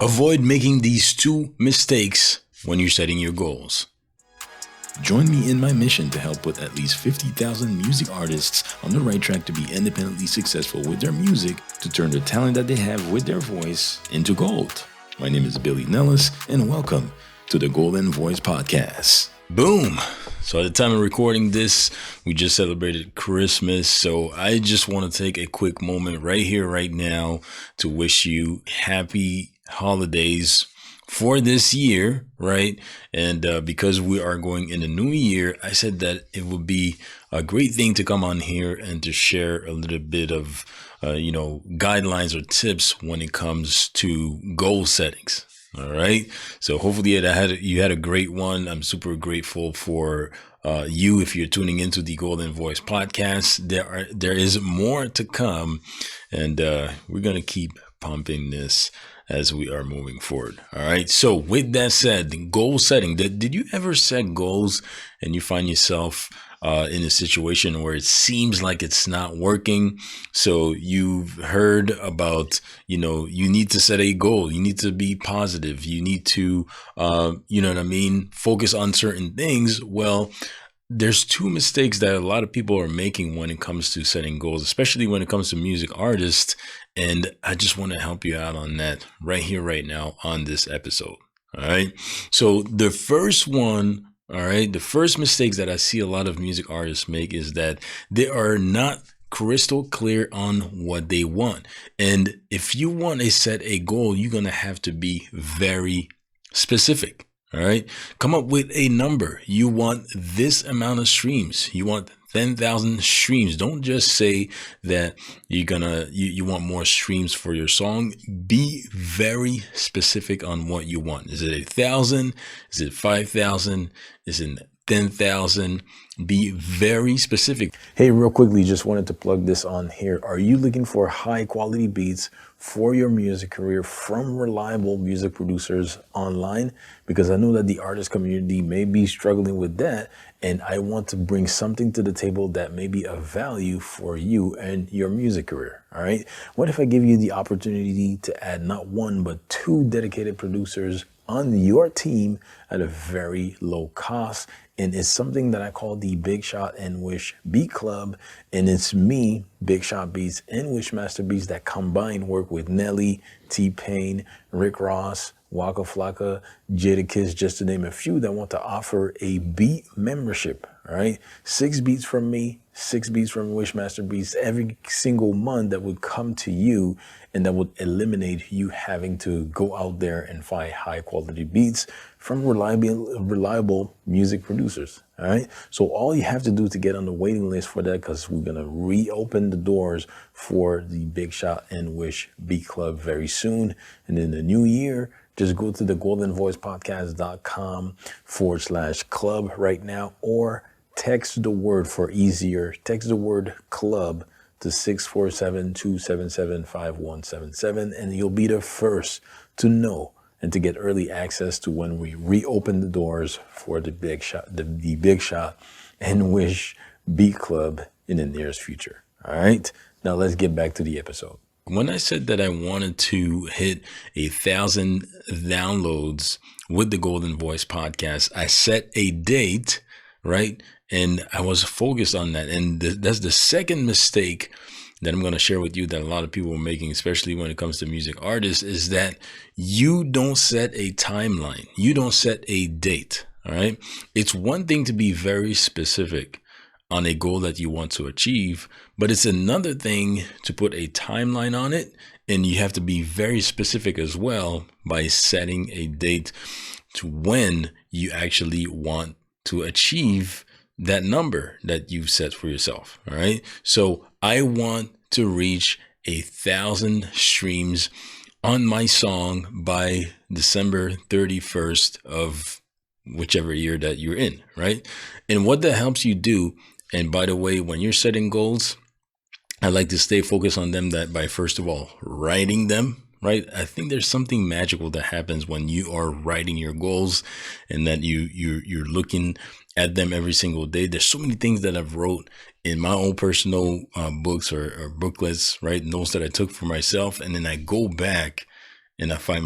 Avoid making these two mistakes when you're setting your goals. Join me in my mission to help put at least 50,000 music artists on the right track to be independently successful with their music, to turn the talent that they have with their voice into gold. My name is Billy Nellis, and welcome to the Golden Voice Podcast. Boom! So at the time of recording this, we just celebrated Christmas. So I just want to take a quick moment right here, right now, to wish you happy holidays for this year, right? And because we are going in a new year, I said that it would be a great thing to come on here and to share a little bit of, guidelines or tips when it comes to goal settings. All right. So hopefully you had a great one. I'm super grateful for you if you're tuning into the Golden Voice Podcast. There is more to come, and we're gonna keep pumping this as we are moving forward. All right. So with that said, goal setting. Did you ever set goals and you find yourself in a situation where it seems like it's not working? So you've heard about, you need to set a goal. You need to be positive. You need to, focus on certain things. Well, there's two mistakes that a lot of people are making when it comes to setting goals, especially when it comes to music artists. And I just want to help you out on that right here, right now on this episode. All right. So the first one, the first mistakes that I see a lot of music artists make is that they are not crystal clear on what they want. And if you want to set a goal, you're going to have to be very specific. All right. Come up with a number. You want this amount of streams. You want 10,000 streams. Don't just say that you want more streams for your song. Be very specific on what you want. Is it 1,000? Is it 5,000? Is it 10,000? Be very specific. Hey, real quickly, just wanted to plug this on here. Are you looking for high quality beats for your music career from reliable music producers online? Because I know that the artist community may be struggling with that, and I want to bring something to the table that may be of value for you and your music career. All right. What if I give you the opportunity to add not one, but two dedicated producers on your team at a very low cost? And it's something that I call the Big Shot and Wysh Beat Club. And it's me, Big Shot Beats and Wishmaster Beats, that combine work with Nelly, T-Pain, Rick Ross, Waka Flocka, Jadakiss, just to name a few, that want to offer a beat membership. All right. 6 beats from me, 6 beats from Wishmaster Beats every single month that would come to you, and that would eliminate you having to go out there and find high quality beats from reliable music producers. All right. So all you have to do to get on the waiting list for that, because we're going to reopen the doors for the Big Shot and Wysh Beat Club very soon. And in the new year, just go to the goldenvoicepodcast.com/club right now, or text the word for easier. Text the word club to 647-277-5177, and you'll be the first to know and to get early access to when we reopen the doors for the Big Shot, the Big Shot and Wysh Beat Club in the nearest future. All right. Now let's get back to the episode. When I said that I wanted to hit 1,000 downloads with the Golden Voice Podcast, I set a date, right? And I was focused on that. And that's the second mistake that I'm going to share with you that a lot of people are making, especially when it comes to music artists, is that you don't set a timeline. You don't set a date. All right. It's one thing to be very specific on a goal that you want to achieve, but it's another thing to put a timeline on it. And you have to be very specific as well by setting a date to when you actually want to achieve that number that you've set for yourself. All right. So I want to reach 1,000 streams on my song by December 31st of whichever year that you're in. Right. And what that helps you do. And by the way, when you're setting goals, I like to stay focused on them that by, first of all, writing them. Right. I think there's something magical that happens when you are writing your goals, and that you're looking at them every single day. There's so many things that I've wrote in my own personal books or booklets, right? Notes that I took for myself. And then I go back and uh, I find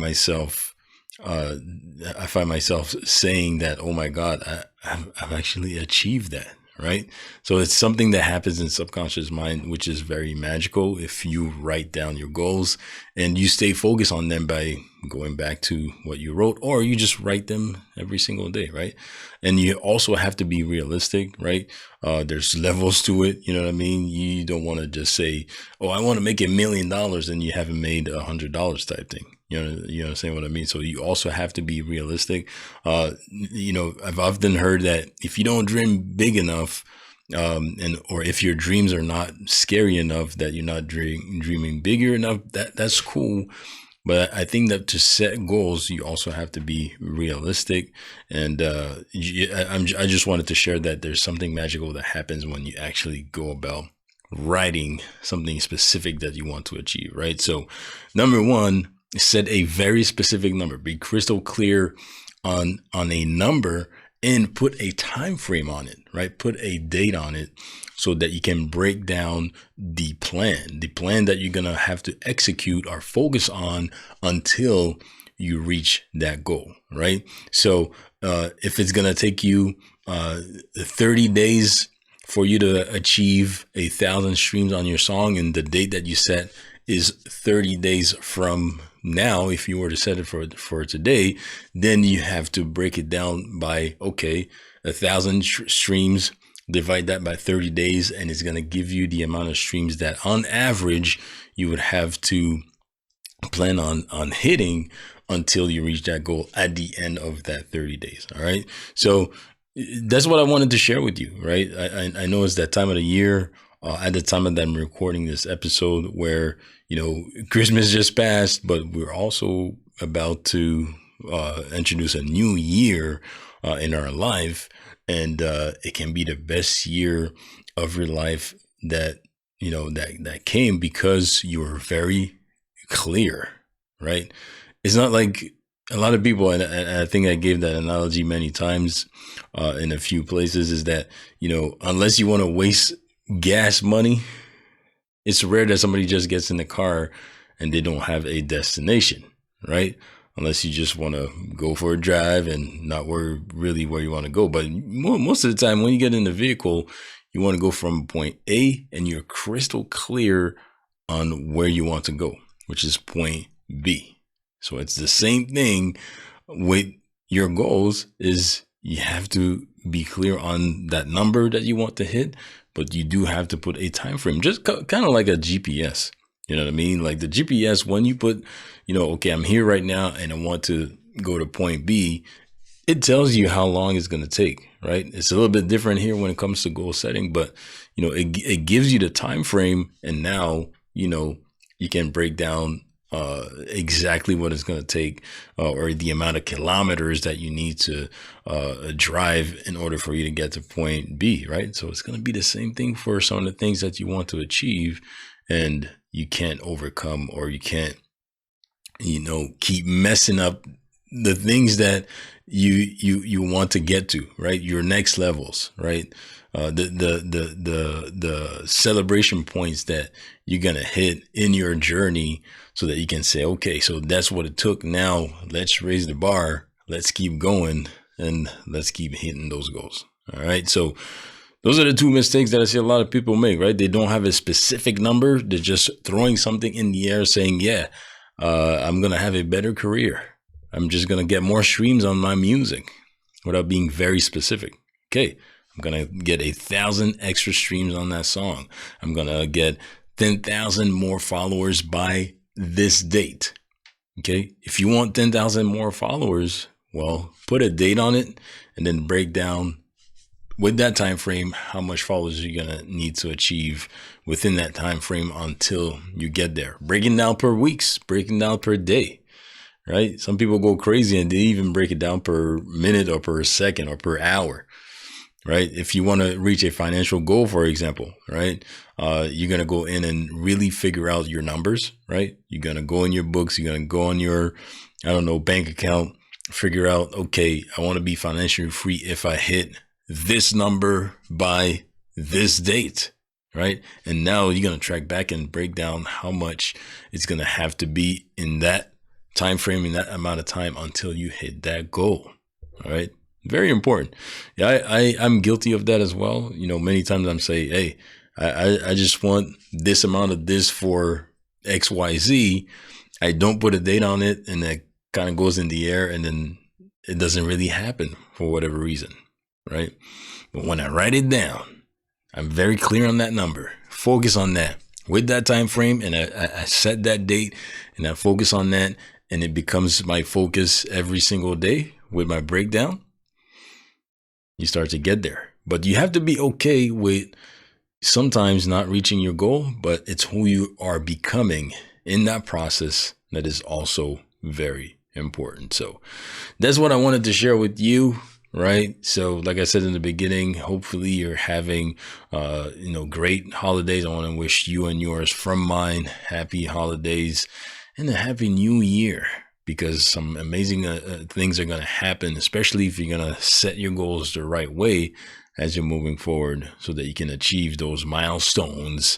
myself saying that, oh my God, I've actually achieved that. Right. So it's something that happens in subconscious mind, which is very magical if you write down your goals and you stay focused on them by going back to what you wrote, or you just write them every single day. Right. And you also have to be realistic. Right. There's levels to it. You know what I mean? You don't want to just say, oh, I want to make $1 million, and you haven't made $100 type thing. You understand what I mean? So you also have to be realistic. I've often heard that if you don't dream big enough, or if your dreams are not scary enough, that you're not dreaming bigger enough, that's cool. But I think that to set goals, you also have to be realistic. And I just wanted to share that there's something magical that happens when you actually go about writing something specific that you want to achieve, right? So, number one, set a very specific number. Be crystal clear on a number, and put a time frame on it, right? Put a date on it so that you can break down the plan that you're going to have to execute or focus on until you reach that goal, right? So if it's going to take you 30 days for you to achieve 1,000 streams on your song, and the date that you set is 30 days from now, if you were to set it for today, then you have to break it down by, okay, 1,000 streams, divide that by 30 days, and it's going to give you the amount of streams that on average you would have to plan on hitting until you reach that goal at the end of that 30 days. All right. So that's what I wanted to share with you, right? I know it's that time of the year, at the time that I'm recording this episode, where, Christmas just passed, but we're also about to introduce a new year in our life. And it can be the best year of your life that came because you were very clear, right? It's not like a lot of people, and I think I gave that analogy many times in a few places, is that, unless you want to waste gas money, it's rare that somebody just gets in the car and they don't have a destination, right? Unless you just want to go for a drive and not worry really where you want to go. But most of the time when you get in the vehicle, you want to go from point A and you're crystal clear on where you want to go, which is point B. So it's the same thing with your goals. Is you have to be clear on that number that you want to hit, but you do have to put a time frame, just kind of like a GPS. You know what I mean? Like the GPS, when you put, okay, I'm here right now and I want to go to point B, it tells you how long it's going to take, right? It's a little bit different here when it comes to goal setting, but, it gives you the time frame, and now, you can break down exactly what it's going to take, or the amount of kilometers that you need to drive in order for you to get to point B, right? So it's going to be the same thing for some of the things that you want to achieve, and you can't overcome, or you can't, keep messing up the things that you want to get to, right? Your next levels, right? The celebration points that you're going to hit in your journey, so that you can say, okay, so that's what it took. Now let's raise the bar. Let's keep going, and let's keep hitting those goals. All right. So those are the two mistakes that I see a lot of people make, right? They don't have a specific number. They're just throwing something in the air saying, yeah, I'm going to have a better career. I'm just going to get more streams on my music, without being very specific. Okay. I'm going to get 1,000 extra streams on that song. I'm going to get 10,000 more followers by this date. Okay. If you want 10,000 more followers, well, put a date on it, and then break down with that time frame how much followers you're going to need to achieve within that time frame until you get there. Breaking down per weeks, breaking down per day, right? Some people go crazy and they even break it down per minute or per second or per hour, right? If you want to reach a financial goal, for example, right? You're going to go in and really figure out your numbers, right? You're going to go in your books. You're going to go on your, bank account, figure out, okay, I want to be financially free if I hit this number by this date, right? And now you're going to track back and break down how much it's going to have to be in that time frame in that amount of time until you hit that goal. All right. Very important. Yeah, I'm guilty of that as well. Many times I'm saying, hey, I just want this amount of this for XYZ. I don't put a date on it, and that kind of goes in the air, and then it doesn't really happen for whatever reason, right? But when I write it down, I'm very clear on that number. Focus on that with that time frame, and I set that date, and I focus on that, and it becomes my focus every single day with my breakdown. You start to get there. But you have to be okay with sometimes not reaching your goal, but it's who you are becoming in that process that is also very important. So that's what I wanted to share with you, right? So like I said in the beginning, hopefully you're having great holidays. I want to wish you and yours from mine happy holidays and a happy new year, because some amazing things are going to happen, especially if you're going to set your goals the right way as you're moving forward, so that you can achieve those milestones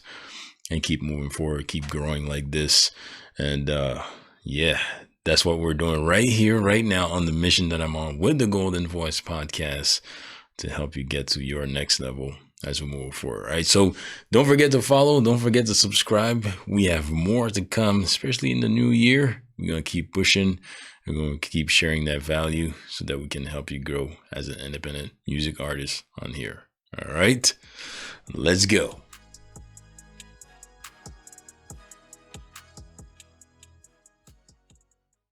and keep moving forward, keep growing like this. And yeah, that's what we're doing right here, right now, on the mission that I'm on with the Golden Voice podcast, to help you get to your next level as we move forward. All right. So don't forget to follow. Don't forget to subscribe. We have more to come, especially in the new year. We're going to keep pushing. We're going to keep sharing that value so that we can help you grow as an independent music artist on here. All right. Let's go.